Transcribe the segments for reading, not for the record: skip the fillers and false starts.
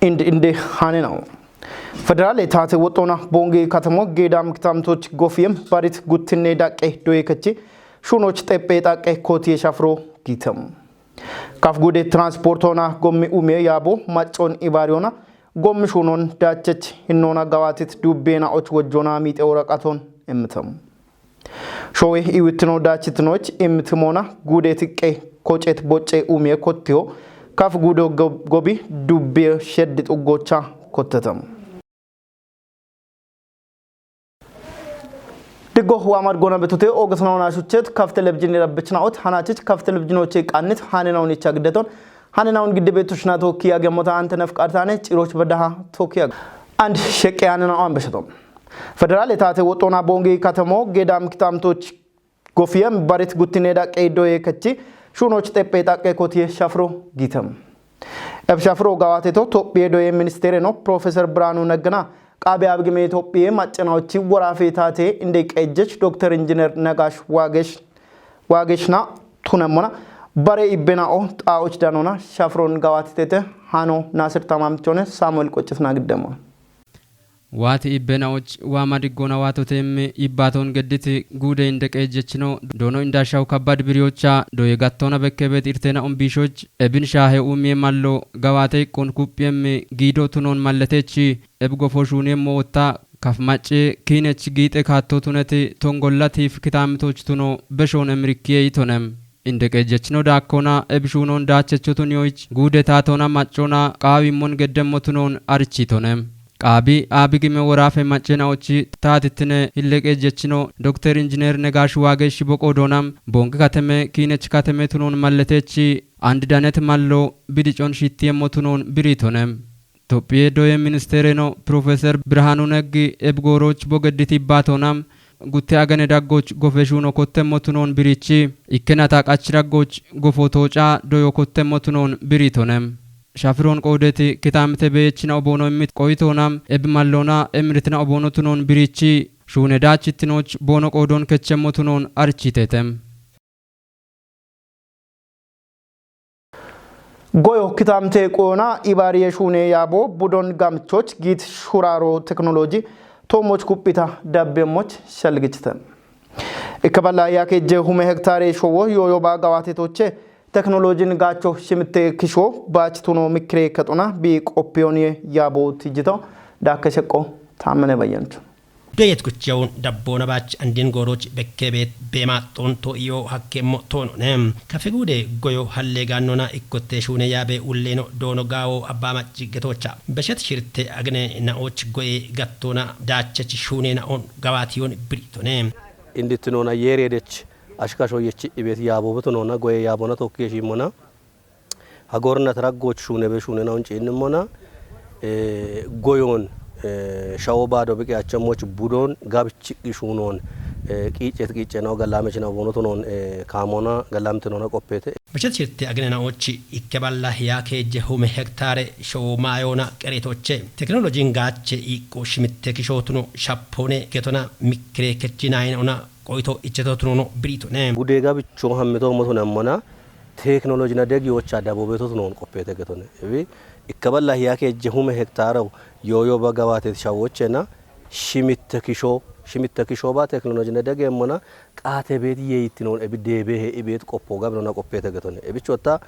inde hanenao federal etate wotona bonge katamo gedam kitamtoch gofiem barit gutne daqe doyekachi shunoch tepe daqe koti shafro gitam kaf gude transportona gomme ume yabo macon ibariona gomme shunon dachech hinona gawatit dubena och wojona mite woraqaton emtam showe iwitno dachitnoch emtmona gude tiqe koccet bocce ume kotio kaf gudo gobi dubbe sheddit ugocha kotetam dego huamar gona betute ogasnauna shuchet kaf televizyon rabchnaot hanachich kaf televizyonoche qanit hanenawni chagdeton hanenawun gidbetushna tokiya gemota antene fqartane ciroch bedaha tokiya and sheqyanna ambeshatom federal etate wotona bonge katamo gedam kitamtoch gofiem barit gutneda qeydoye kachi shunoch tepe taqe kotie shafro gitam eb shafro gawateto topie doye ministere no professor branu nagna qabe abgime topie macnaochi worafetate inde qejech dr engineer nagash wageshna tunamona bare ibenao taoch danona shafron gawatete hano nasir tamamchone samuel qochitna gidemo Wati ibenauch wamadigona watotem ibaton gediti gude indekejechno dono indashaw kabad biriocha doyegatona bekebet irtena ombishoj ebin shahe umie mallo gawate konkupiem gido tunon malletechi ebgofoshune mota kafmache kinech gite katotuneti tongollatif kitamtoch tuno beshon emrikiye itonem indekejechno dakona ebshunon dachechotuniyoch gude tatona machona qawimon geddemotunon architonem Qabi abigime warafe macnaochi tatitne hilleke jechino Dr. Engineer Negash Wagesh boqodonam bonge kateme kinech kateme tunon malletechi and danet mallo bidichon shittiemo tunon biritonem Topie doye ministereno Professor Brahanu Neggi ebgoroch bogediti batonam gutte agane daggoch gofeshuno kottemo tunon birichi ikkenata qachiragoch gofotocha doyo kottemo tunon biritonem Shafron qodeti kitamte beechina obono emit qoitonam ebmallona emritna obono tunon birichi shune dachitinoch bono qodon kechemo tunon architetem goyo kitamte qona ibariye shune yabo budon gamchoch git shuraro technology tomoch kupita dabbemoch shalgichten ikabala yakeje hume hektare showo yoyo bagawatetoche Technology gacho shimte kisho bach tuno mikre katona bi qoppioni yabo tijito dakasheko tamane bayantu Dayet kuchawun dabbona bach andin goroch bekkebet bema tonto iyo hakkemo tono nem kafegude goyo halle ganona ikkotte shune yabe ulleno dono gawo abama jigetocha beshet shirte agne na och goye gattona dachachi shune na on gawation britonem inditnona yeredech ashkasho yechi ibet yabo betonona goye yabona tokkeshi mona hagorna taragoch shune be shune na unchi inmona goyon shawbado beke achamoch budon gabchi shunon qiicet no galamechna bonotonon kamona galamtenona qoppete Beshet shirte agnena ochi ikkeballa yakeje hume hektare showmayona qeretoche technology ngache iko shimitte kishotuno shappone getona mikre kechinaina ona qoito ichetotuno britone budega bicho hammeto motona mona technology na degi ocha dabo betotunon qoppete getone ebi ikkeballa yakeje hume hektare yoyo bagawate shawochena shimitte kisho ba technology na degi mona qaate bet yeytinon ebi debe ebet qoppo gabnona qoppete getone ebi chota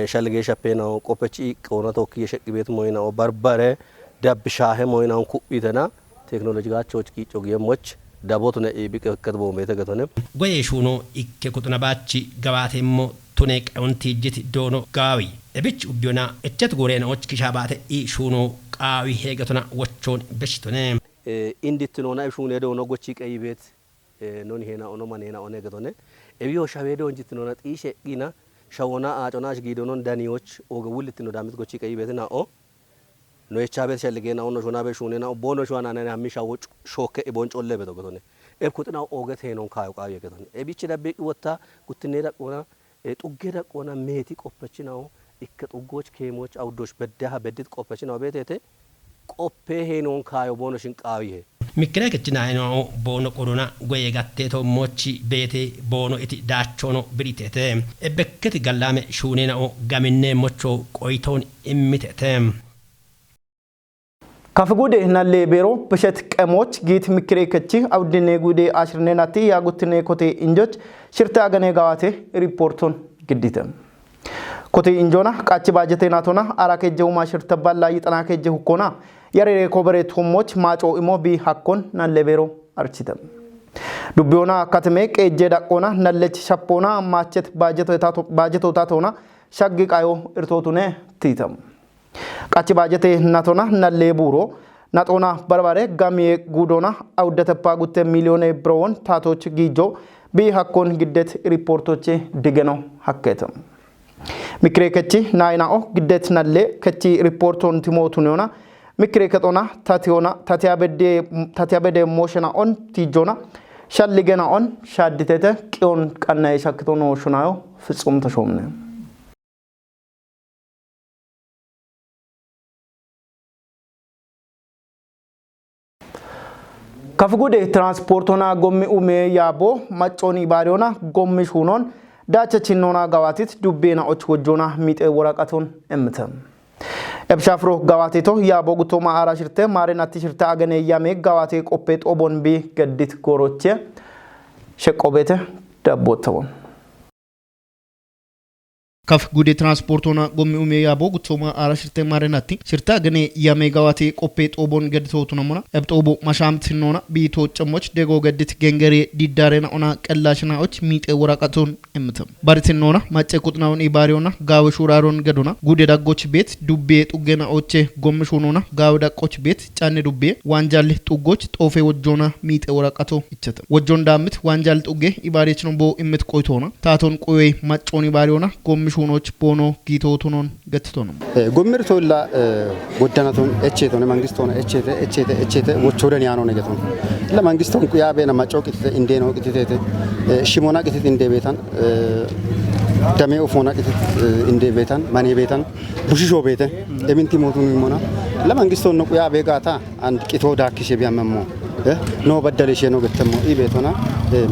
shalge shapena qoppechi qona tokki shekibet moyna o barbare dabshahe moyna kubitena technology gachoch ki chogemoch dabotune ebi kadbo mete getone goye shuno ikke kutuna bachi gawatemmo tunek onti jiti dono gawi ebich ubiona etchet gorena och kishabate I shuno qawi hegatuna wachon beshtone inditnona shune dono gochi qaybet non hena ono manena one getone ebiyo shawedo onjitnona tishe gina shawona aatonash gidonon danioch oga wulitno damit gochi qaybet na o no echabet shalgena ono shona be shune na bono shwana na hamisha woch shoke ibon cholle beto getone ebkutna oget henon kayo qawi getone ebich dabbe wotta gutneda qona tuggeda qona meti qoppachinaw ikket ugoch kemoch awdosh beddaha bedit qoppachinaw betete qoppe henon kayo bono shin qawihe mikre kechinaino bono corona goye gatteto mochi bete bono iti dachono britete ebekketi gallame shunena o gaminne mocho qoiton immitete كافغودي نالي بيرو بشت كموت جيت مكري كتشي أو ديني غودي عشرين ناتي يا غوتني كوتي إنجوج شرطة أغني غواتي ريبورتون جديدم كوتي إنجونا كاتشي باجتي ناتونا أراكي جو ما شرطة بالا يتناكي جو كونا ياري كوبري توموش ماچو إمو بي حقون نالي بيرو أرچيدم دبيونا كاتميك إجيدا كونا نالي شابونا ماچت باجتو تاتونا شاقيق آيو إرتوتوني تيتم Kachi bajete natona na leburo natona barbare gamie gudona audata pagute milione bron tatoch gijo bi hakon giddet reportoche digeno hakketam mikre kachi naina o giddet nalle kachi reporton timotunona mikre katona tatiabede moshana on tijona shalligena on shadditete qion qanna yashaktono shunayo ፍጹም ተሾምነ Kafgude transportona gommi ume yabo machoni bariona gommi shunon dacha chinnona gawatit dubbena ochwojona mite woraqaton emtem ebshafro gawatito yabo gutoma arashirte marenati shirte agene yame gawate qopet obon bi geddit goroche sheqobete dabbotawon Kaf gude transportona gommi ume yabo gutoma ara shirte marenati shirta gane yame gawati qopet obon geditotu namuna ebtobo masham tinona bito chmoch dego gedit gengere didarena ona qellashnaoch mite woraqaton emtem baritinona mace kutnaውን ibariona gawe shuraron gedona gude dagoch bet dubbe tugena oche gommi shunona gawe dagoch bet canne dubbe wanjal tugoch tofe wojona mite woraqato ichetem wojon damit wanjal tuge ibarechno bo immet qoytona taton qoy maconi ibariona gommi ሹኖች ቦኖ ጊቶቱኖን ገትቶን ጎምር ቶላ ጎዳናቶን እቼቶን መንግስቶን እቼተ ወቾደን ያኖ ነገቶን ለመንግስቶን ያበና ማጮቂት እንዴ ነው ቂቴቴ ሽሞና ቂቴት እንዴ ቤታን ደሜ ኦፎና ቂቴት እንዴ ቤታን ማኔ ቤታን ቡሽሾ ቤተ ኤሚንቲ ሞቱን ሞና ለመንግስቶን ነው ያበ ጋታ አንድ ቂቶ ዳክሽ ቢያመሞ no badaleshe no getemo ibetona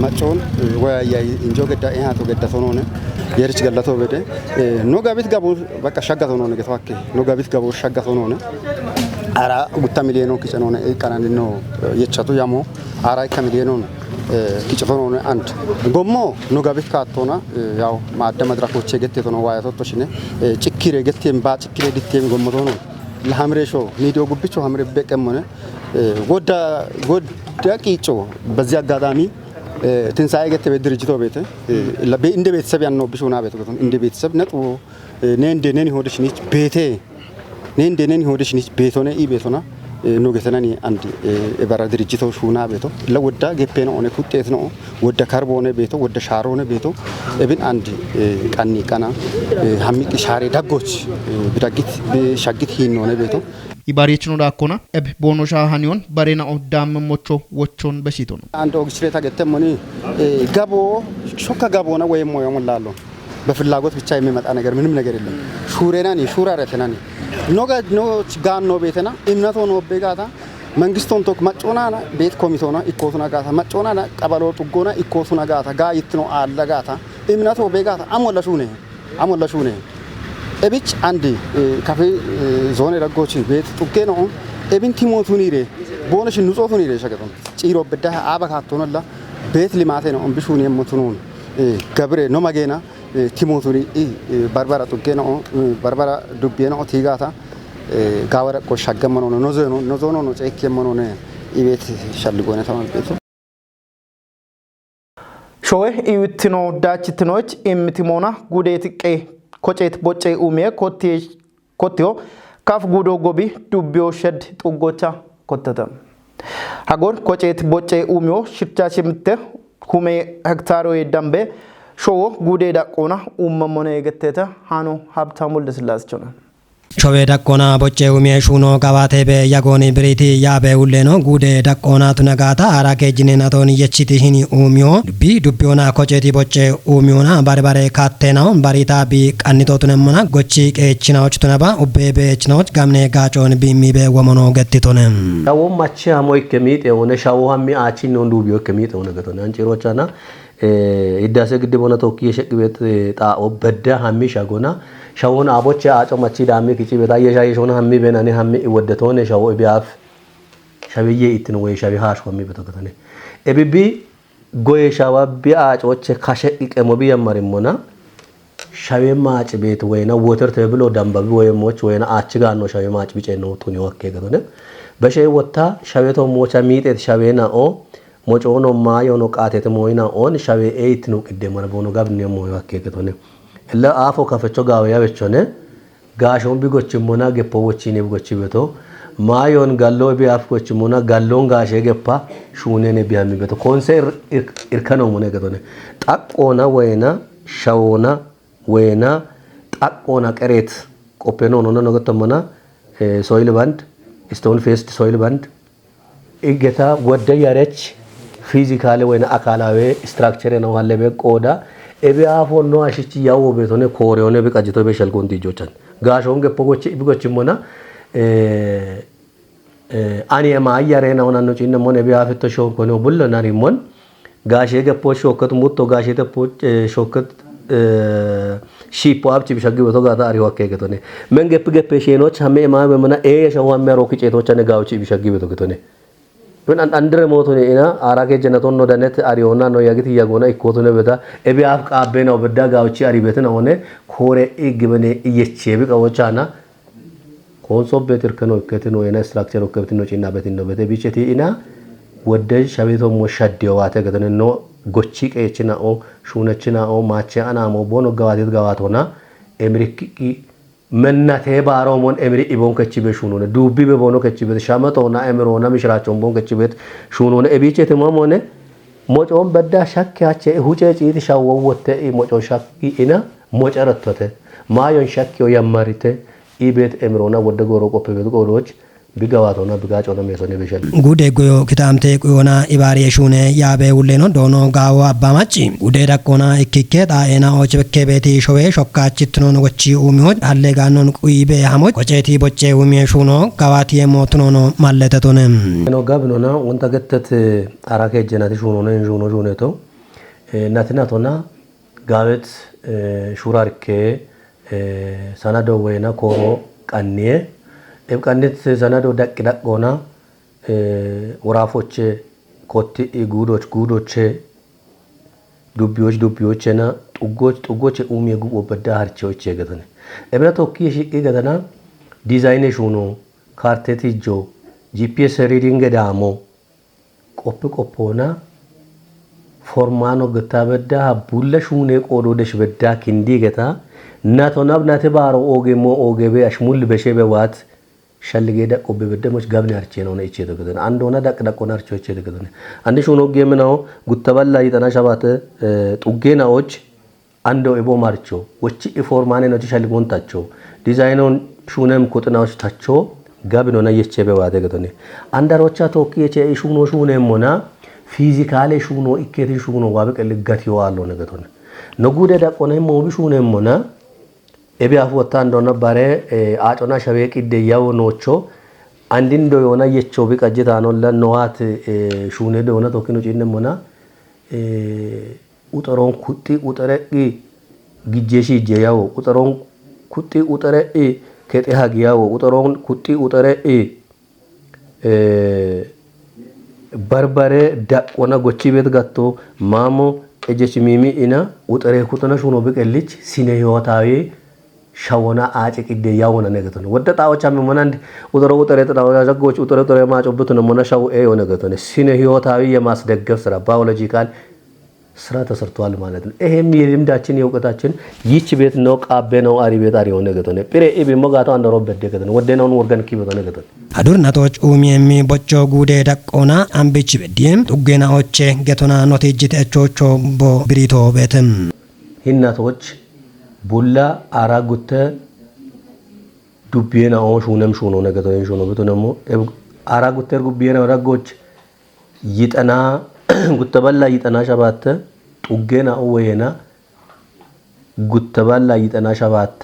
macoon waya injo gedda ehato gedda sonone yerich gallato bede no gabit gabo baka shagga sonone getwakke no gabit gabo shagga sonone ara gutta miliyono kicenone kananino yechatu yamo ara ka miliyono kicetonone and gommo no gabit katona yaw maadda madrakoche gettetono waya totoshine cikkire gettem ba cikkire dittem gommo tono la hamresho midio gubbicho hamre beqemone ጎዳ ቂጮ በዚያ አጋጣሚ ትንሳኤ ገተ በድርጅቶ ቤተ ለበ እንደ ቤተሰብ ያነው ቢሾና ቤተ እንደ ቤተሰብ ነጡ ነን ሆድሽ ነች ቤቴ ነን ሆድሽ ነች ቤቶነ ኢ ቤቶና ነው ገተናኒ አንድ የባራ ድርጅቶ ሹና ቤቶ ለወዳ ገፔ ነው ሆነ ኩጤት ነው ወደ ካርቦነ ቤቶ ወደ ሻሮነ ቤቶ እብን አንድ ቀኒ ቀና ሀሚቅ ሻሬ ዳጎች ቢዳጊት ቢሻጊት ሂን ሆነ ቤቶ ibarechno dakona eb bonosha hanion barena odam mocho wochon besito no አንድ ኦግስትሬታ ገተሞኒ ጋቦ ሾካ ጋቦና ወይ ሞዮ ሞላሎ በፍላጎት ብቻ የሚመጣ ነገር ምንም ነገር የለም ሹሬናኒ ሹራረተናኒ ኖች ጋኖ ቤተና እምነቶ ነው በጋታ መንግስቶን ቶክ ማጮናና ቤት ኮሚቶና ኢኮቱና ጋታ ማጮናና ቀበሎ ጥጎና ኢኮቱና ጋታ ጋይት ነው አለጋታ እምነቶ በጋታ አሞላሹኔ እብች አንድ ካፌ ዞን ረጎች ቤት ጥቄ ነው እብን ቲሞቱን ይሬ ቦነሽ ንጾቱን ይሬ ሸቀጡን ጪሮ በዳ አባካቶነላ ቤት ሊማቴ ነው እንብሹን የሞቱን ገብሬ ነው ማገና ቲሞቱን ባርባራ ጥቄ ነው ባርባራ ዱቤ ነው ቲጋታ ጋወረ ቆሻገመ ነው ኖዞኖ ነው ጨከመ ነው ኢቤት ሸልጎነ ተማልቤቱ ሾዌ ኢውትኖ ዳችትኖች ኤምቲሞና ጉዴት ቀ ኮጨት ቦጨ ኡሜ ኮቴዮ ካፍ ጉዶ ጎቢ ዱቢዮ ሸድ ጡጎቻ ኮተተም ሀጎር ኮጨት ቦጨ ኡሜዮ ሽቻ ሽምተ ሁሜ ሄክታሮ የዳምቤ ሾዎ ጉዴ ዳቆና ኡመሞነ የገተተ ሃኖ ሀብታሙ ለስላስቸው ነው ሾዌ ዳቆና ቦጨ ኡሜ ሹኖ ጋባቴ በያጎኒ ብሪቲ ያበ ሁሌኖ ጉዴ ዳቆና ቱነጋታ አራኬ ጂኔናቶን የቺቲ ሂኒ ኡሚዮ ዱቢዮና ኮጨቲ ቦጨ ኡሚዮና ባርባሬ ካቴናው ባሪታ ቢ ቀኒቶቱነምና ጎቺ ቄችናዎች ቱነባ ኡቤቤ ችናዎች ጋምኔ ጋጮን ቢሚቤ ወመኖ ገቲቶነም ያው ማቺ አሞይ ከሚት የሆነ ሻውሃሚ አቺ ነው ዱቢዮ ከሚት ሆነ ገቶና አንጪሮቻና ይዳሰ ግድ ቦና ቶኪ የሸቅ ቤት ጣኦ በዳ ሀሚ ሻጎና ሸውን አቦቼ አጮማቺ ዳሚ ኪቺ ቤታ የሻይ ሾና ሀሚ በናኒ ሀሚ ወደቶነ ሸው ቢያፍ ሸብዬ ኢትን ወይ ሸቢ ሃሽ ወሚ በተከተነ ኤቢቢ ጎይ ሻዋ ቢያጮች ካሸቂቀሞ ቢያማሪሞና ሸቤ ማጭ ቤት ወይና ወተር ተብሎ ዳምባቢ ወይሞች ወይና አችጋ ነው ሸቤ ማጭ ቢጨ ነው ቱኒ ወከ ገቶነ በሸይ ወታ ሸቤቶ ሞቻ ሚጤት ሸቤና ኦ ሞጮኖ ማዮ ነው ቃቴት ሞይና ኦን ሸቤ ኤት ነው ቅደመ ነው ጋብኔ ሞዮ ወከ ገቶነ ለአፎ ከፈቾ ጋውያ በቾነ ጋሾን ቢጎችሞና ገፖዎቺኔ ቢጎች ቤቶ ማዮን ጋሎ ቢያፍቆችሞና ጋሎን ጋሼ ገፓ ሹኔኔ ቢያሚ ቤቶ ኮንሰር ኢርከነው ሞነ ገቶነ ጣቆና ወይና ሻውና ወይና ጣቆና ቀሬት ቆፔኖ ነው ነው ገተመና ሶይል ባንድ ስቶን ፌስት ሶይል ባንድ ኢገታ ወደ ያረች ፊዚካሊ ወይና አካላዊ ስትራክቸር ነው አለበ ቆዳ ኤቢአፎ ነው አሽቺ ያው ቤቶነ ኮሪዮነ ቢቀጅቶ በሸል ኮንቲጆቻን ጋሾን ገፖጎች ቢጎችሞና አኒያማ አያሬ ነው ነው ጭነ ሞነ ቢአፍቶ ሾን ኮኖ ቡለና ሪሞን ጋሼ ገፖ ሾከት ሙቶ ጋሼ ተፖ ሾከት ሺፖ አብቺ ቢሸግ በቶ ጋታ አሪ ወከ ገቶነ መንገፕ ገፕ ሼኖች ሀሜ ማበመና ኤሸዋ ሚያሮክ ጨቶች ነጋውጪ ቢሸግ በቶ ገቶነ ግን አንድረ ሞቶነ ኢና አራገ ጀነቶን ነው ደነት አሪዮና ነው ያግት ያጎና ኢኮቶነ በታ ኤቢአፍ ቃቤ ነው በዳ ጋውጪ አሪ ቤትን ሆነ ኮሬ ኢግበኔ እየቼ ቢቀወቻና ኮንሶ ቤትር ከኖ ከትኖ የነ ስትራክቸር ወከብት ነው ጪና ቤት ነው በተ ቢቸቲ ኢና ወደ ሸቤቶ ሞሻዲው አተ ገተነ ነው ጎቺ ቀየችና ኦ ሹነችና ኦ ማቼ አናሞ ቦኖ ጋዋት ጋዋቶና ኤምሪክ መናቴ ባሮሞን ኤምሪ ኢቦን ከቺ በሹኖነ ዱቢ በቦኖ ከቺ በሻመቶና ኤምሮና ምሽራቾን ቦን ከቺ ቤት ሹኖነ ኤቢቼ ተማሞነ ሞጮን በዳ ሻክያቼ ሁጬ ጪት ሻወወተ ሞጮ ሻኪ ኢና ሞጨረቶተ ማዮን ሻኪዮ ያማሪተ ኢቤት ኤምሮና ወደ ጎሮ ቆፕ ቤት ጎሮች ቢጋዋቶና ቢጋጮና ሜሶኔ በሸል ጉዴ ጎዮ ክታምቴ ቆዮና ኢባሪ ሹኔ ያቤ ውሌ ነው ዶኖ ጋው አባማጪ ጉዴ ዳቆና ኢኪኬ ዳኤና ኦች በከ ቤቲ ሾዌ ሾካቺት ነው ወቺ ኡሚሆ አለ ጋኖን ቁይቤ ሐሞች ቆጨቲ ቦቼ ኡሚ ሹኖ ጋዋቲ የሞት ነው ማለተቶነ ነው ጋብኖና ወንታ ገተት አራከ ጀናቲ ሹኖ ነው ሹኔቶ ናትናቶና ጋበት ሹራርኬ ሰናዶ ወይና ኮሮ ቀኔ ኤብቃንት ሰናዶ ዳቅ ዳቆና ወራፎች ኮቲ ጉዶች ዱቢዎችና ጡጎች ኡሚ ጉቦ በዳ harchoች የገተነ ኤብራቶ ኪሽ ገተና ዲዛይኔሽ ሆኖ ካርቴቲጆ ጂፒኤስ ሪዲንግ ዳሞ ቆፖና ፎርማኖ ገታ በዳ ቡለሽ ሆኔ ቆዶ ደሽ በዳ ክንዲ ገታ ናቶናብ ናቴ ባሮ ኦጌሞ ኦጌቤ አሽሙል በሸበዋት ሸልጌ ደቆ በበደሞች ጋብን አርቼ ነው ነጭ የተገደነ አንድ ሆነ ዳቅ ዳቆና አርቾች የተገደነ አንድ ሹኖ ጌም ነው ጉተባላ ይጠና ሸባተ ጡጌናዎች አንዶ ኤቦ ማርቾ ወጪ ኢንፎርማኔ ነው ተሸልጎንታቸው ዲዛይኑን ሹነም ኮጥናዎች ታቸው ጋብን ሆነ የቸበዋ ተገደነ አንዳሮቻ ቶኪ የቸ ሹኖም ሆና ፊዚካሊ ሹኖ ኢኬቲ ሹኖ ዋበቀል ጋቲው አለው ነገቶነ ነጉደ ዳቆና ሞቢ ሹነም ሆና ኤቢአፍ ወታ እንደሆነ ባሬ አጮና ሸቤቅ ይደያው ኖቾ አንዲንዶ የሆነ የቾ ቢቀጅታ ነው ለነዋት ሹኔ ደሆነ ቶኪኖ ጪነም ሆና ኡጠሮን ኩጢ ኡጠረቂ ግጄሺ ጀያው ኡጠሮን ኩጢ ኡጠረቂ ከጤሃ ግያው ኡጠሮን ኩጢ ኡጠረቂ በርበሬ ዳቆና ጎቺ ቤት ጋቶ ማሞ እጀች ሚሚ ኢና ኡጠሬ ኩጥና ሹኖ ቢቀልች ሲነ ህይወታዊ ሻወና አጭቅ ይደያውና ነገቶ ነው ወደ ጣዎቻ ምንማንድ ኡጠሬ ጣው ያዘጎች ኡጠሬ ማጮብቱ ነው ሞናሻው ኤዮ ነገቶ ነው ሲነ ህይወታዊ የማስደገፍ ስራ ባዮሎጂካል ስራ ተሰርቷል ማለት ነው ይሄም የልምዳችን የውቀታችን ይች ቤት ነው ቃቤ ነው አሪ ቤት አሪ ሆነ ነገቶ ነው ፕሬ ኤቢ ሞጋቶ አንደሮበት ደገቶ ነው ወደናውን ወርጋን ኪበቶ ነገቶ አዱርናቶች ኡሚየሚ ቦቾ ጉዴ ዳቆና አምቢች በዲም ጡጌናዎች ገቶና ኖቴጅት እቾቾ ቦ ብሪቶ ቤትም ሂናቶች ቡላ አራጉተ ዱቢየና ኦሹንም ሹኖ ነገቶ ሹኖ ቤቱ ነሞ አራጉተ ጉቢየና ወራጎች ይጠና ጉተባላ ይጠና ሸባተ ጡጌና ወየና ጉተባላ ይጠና ሸባተ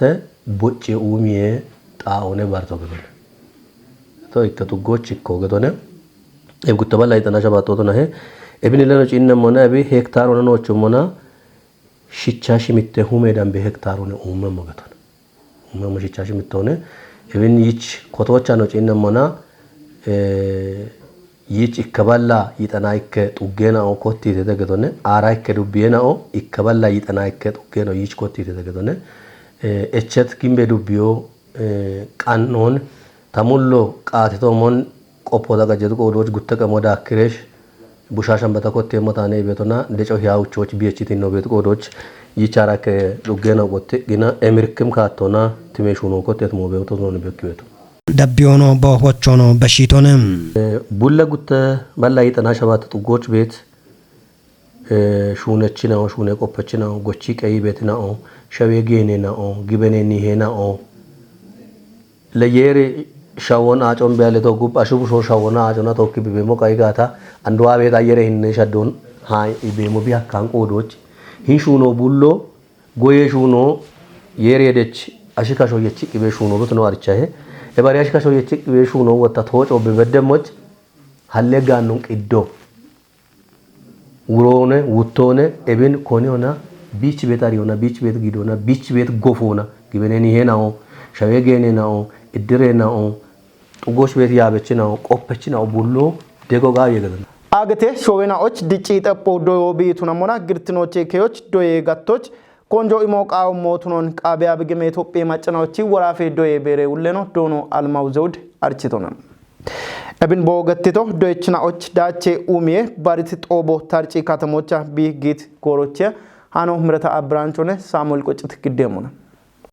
ቦጬ ኡሚዬ ጣውነ ባርቶ ገበለ ቶ ይከቱጎች እኮ ገቶነ ጉተባላ ይጠና ሸባቶ ነው ኤብኒ ለኖ ጪነሞና ኤቢ ሄክታር ሆነኖች ሞና ሽቻ ሽሚቴ ሁሜዳን በሄክታር ሆነ ኡመ መገቶነ መመሽቻሽ ምትሆነ እብን ይች ኮቶቻ ነው ጪነመና ይች ይከባላ ይጠናይከ ጡጌናኦ ኮቲ ተደገቶነ አራይከ ዱቢየናኦ ይከባላ ይጠናይከ ጡጌናኦ ይች ኮቲ ተደገቶነ እቸት ጊምቤ ዱቢዮ ቃኖን ተሙሎ ቃተቶሞን ቆፖ ተቀጀቱ ቆዶች ጉተቀ ሞዳ ክሬሽ ቡሻሻን በተኮቴ ሞታኔ ቤቶና እንደጨው ያውቾች ቢኤችቲ ነው ቤት ቆዶች ይቻራከ ዱጌናኦ ኮቲ ግና ኤምርክም ካቶና ትሜሹኖ ኮቴት ሞቤቶ ነው በክቤቱ ደቢዮኖ በሆቾኖ በሺቶንም ቡለ ጉተ መላ ይጠና ሸባት ጥጎች ቤት ሹነች ነው ሹነ ቆፈች ነው ጎቺ ቀይ ቤት ነው ሸዌጌኔ ነው ግበኔኒ ሄናኦ ለየሪ ሻወና አጮን ቢያለቶ ጉብ አሽቡ ሾ ሻወና አጮና ቶኪ ቢቤሞ ቀይጋታ አንዱዋ ቤት አየረ ህነ ሸዶን ሃይ ኢቤሞ ቢያካን ቆዶች ሂሹኖ ቡሎ ጎዬ ሹኖ የሬደች አሽካሾ የቺ ቅቤ ሹኖ በት ነው አርቻሄ የባሪያሽ ካሾ የቺ ቅቤ ሹኖ ወጣ ተወጮ በበደሞች ሀለጋኑን ቅዶ ውሮነ ውቶነ ኤብን ኮኔውና ቢች ቤት አሪውና ቢች ቤት ጊዶና ቢች ቤት ጎፎና ግበኔኒ ሄናኦ ሸዌጌኔናኦ እድሬናኦ ጥጎች ቤት ያበችናኦ ቆፈችናኦ ቡሎ ደጎጋ የገደና አገቴ ሾዌናዎች ድጪ ጠፖ ዶዮ ቢቱና ሞና ግርትኖቼ ከዮች ዶዬ ጋቶች ቆንጆ ኢሞቃው ሞቱኖን ቃቢያ በገመ ኢትዮጵያ ማጨናዎች ወራፌ ዶዬ ቤሬ ውለኖ ዶኖ አልማው ዘውድ አርችቶና እብን ቦገትቶ ዶይችናዎች ዳቼ ኡሚዬ ባሪት ጦቦ ታርጪ ከተሞቻ ቢጊት ጎሮቼ ሃኖ ምረታ አብራንቾነ ሳሙኤል ቆጭት ግደሙና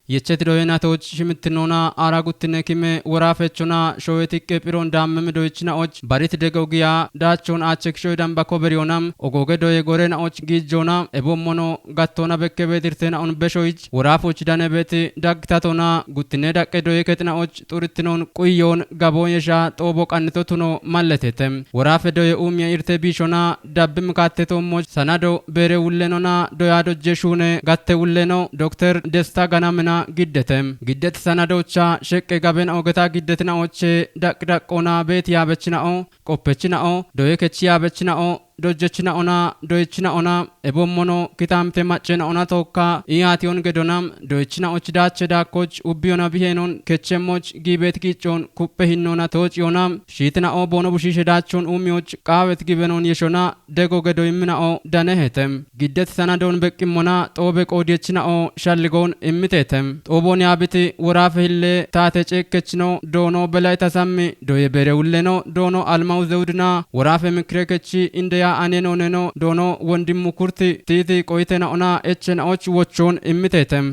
የቸት ዶየናቶች ሽምትኖና አራጉትነ ኪሜ ወራፈቾና ሾዌት ቀጵሮን ዳመም ዶይችናዎች ባሪት ደገውጊያ ዳቾን አቸክሾ ዳምባኮ በሪዮናም ኦጎገ ዶየ ጎሬናዎች ጊጆና ኤቦሞኖ ጋቶና በከቤት ኢርቴናውን በሾይች ወራፎች ዳነበት ዳግታቶና ጉትነ ዳቀ ዶየ ከጥናዎች ጡርትኖን ቁዮን ጋቦን የሻ ጦቦ ቀንቶቱኖ ማለቴተም ወራፈ ዶየ ኡሚያ ኢርቴ ቢሾና ዳብም ካቴቶሞች ሰናዶ በሬ ውለኖና ዶያዶ ጀሹነ ጋቴ ውለኖ ዶክተር ደስታ ጋናምና ግደተም ግደት ሰናዶቻ ሸቀ ጋበን ኦገታ ግደትናዎች ዳቅዳቆና ቤት ያበችናኦ ቆፈችናኦ ዶየከቺ ያበችናኦ ዶጀችና ኦና ዶይችና ኦና ኤቦሞኖ ኪታምቴ ማጨና ኦና ቶካ ኢያቲዮን ገዶናም ዶይችና ኦች ዳቸ ዳኮች ኡቢዮና ቢሄኖን ከቸሞች ጊቤት ጊጮን ኩፔ ሂኖና ቶች ዮናም ሺትና ኦ ቦኖ ቡሺ ሸዳቾን ኡሚዎች ቃበት ጊበኖን የሾና ደጎ ገዶ ይምና ኦ ዳነሄተም ግደት ሰናዶን በቂሞና ጦበ ቆዲየችና ኦ ሻልጎን እምቴተም ጦቦን ያብቲ ወራፈህለ ታተ ጨከችኖ ዶኖ በላይ ተሳሚ ዶየ በረውለኖ ዶኖ አልማው ዘውድና ወራፈ ምክረከቺ እንደያ አኔኖኔኖ ዶኖ ወንድሙ ኩርቲ ቲቲ ቆይተና ኦና ኤችናዎች ወቾን እምቴተም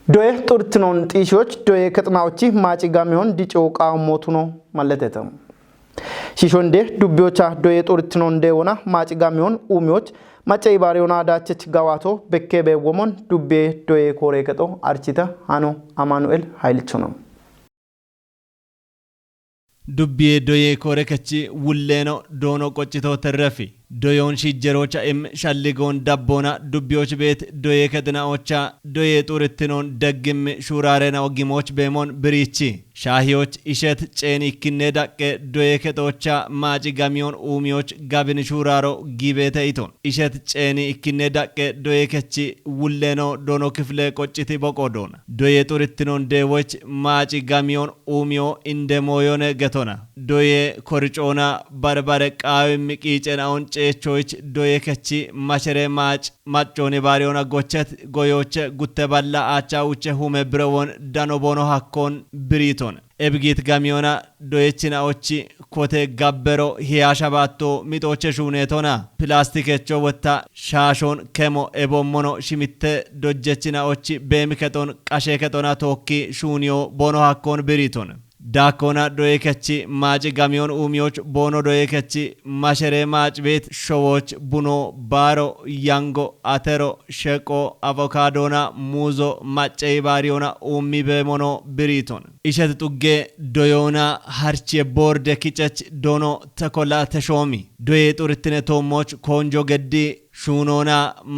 ዶየ ጡርትኖን ጢሾች ዶየ ከጥናዎች ማጪ ጋሚዮን ዲጮ ቃሞቱ ነው ማለቴተም ሺሾንዴ ዱቢዮቻ ዶየ ጡርትኖን ደውና ማጪ ጋሚዮን ኡሚዎች ማጨይ ባሪዮና ዳቸች ጋዋቶ በከበ ወሞን ዱቤ ዶየ ኮሬ ከጦ አርቺታ ሃኖ አማኑኤል ኃይልቾ ነው ዱቤ ዶየ ኮሬ ከቺ ውሌኖ ዶኖ ቆጭቶ ተረፊ ዶዮን ሺጀሮቻ ሻልጎን ዳቦና ዱቢዮች ቤት ዶየ ከድናዎቻ ዶየ ጡርትኖን ደግም ሹራሬና ወጊሞች በሞን ብሪቺ ሻሂዎች ኢሸት ጨኒ ክነዳቀ ዶየ ከጦቻ ማጪ ጋሚዮን ኡሚዎች ጋብን ሹራሮ ጊቤተ ኢቶን ኢሸት ጨኒ ክነዳቀ ዶየ ከቺ ውሌኖ ዶኖ ክፍለ ቆጭቲ በቆዶና ዶየ ጡርትኖን ደዎች ማጪ ጋሚዮን ኡሚዮ እንደ ሞዮነ ገቶና ዶየ ኮርጮና ባርባረ ቃዊም ቂጨናውን ጨቾች ዶየ ከቺ ማሸረ ማጮኔ ባሪዮና ጎቸት ጎዮቸ ጉተባላ አቻውቸ ሁመ ብረወን ዳኖቦኖ ሃኮን ብሪቶን ኤብጊት ጋሚዮና ዶየችናዎች ኮቴ ጋበሮ ሂያሻባቶ ሚጦቸ ሹኔቶና ፕላስቲከቾ ወታ ሻሾን ከሞ ኤቦሞኖ ሽሚተ ዶጀችናዎች በሚከቶን ቃሼከቶና ቶኪ ሹኒዮ ቦኖ ሃኮን ብሪቶን ዳኮና ዶየ ከቺ ማጪ ጋሚዮን ኡሚዎች ቦኖ ዶየ ከቺ ማሸሬ ማጭ ቤት ሾዎች ቡኖ ባሮ ያንጎ አተሮ ሸቆ አቮካዶና ሙዞ ማጨይ ባሪዮና ኡሚ በሞኖ ብሪቶን ኢሸት ጡጌ ዶዮና ሃርቼ ቦርደ ኪጨች ዶኖ ተኮላ ተሾሚ ዶየ ጡርትነ ቶሞች ኮንጆ ገዲ ሹኖና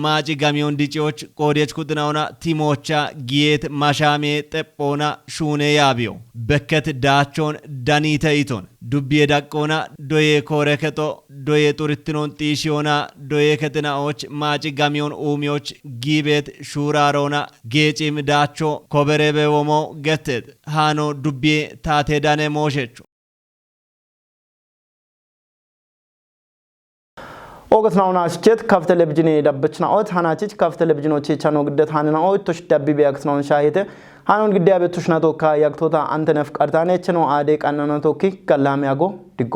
ማጪ ጋሚዮን ዲጪዎች ቆዴች ኩጥናውና ቲሞቻ ጊየት ማሻሜ ጠጶና ሹኔ ያቢዮ በከት ዳቾን ዳኒተ ኢቶን ዱቢየ ዳቆና ዶየ ኮረከጦ doye turittinon xiishiyoona doye ketina'och maaci gamiyon uumiyoch giibeet shuuraaroona geecim daachoo koberebe womoo getteet haano dubbii taatee daanee mooshechu ኦገትናውና አስቸት ካፍ ቴሌቪዥን የዳበችናኦት ሃናቺች ካፍ ቴሌቪዥኖች ቻኖ ግደት ሃናናኦት ቶሽ ዳቢ ቢያክስናውን ሻሄተ ሃኖን ግዲያ በቱሽና ቶካ ያክቶታ አንተነፍ ቀርታኔ ቸኖ አዴ ቀናና ቶኪ ከላሚያጎ ድጎ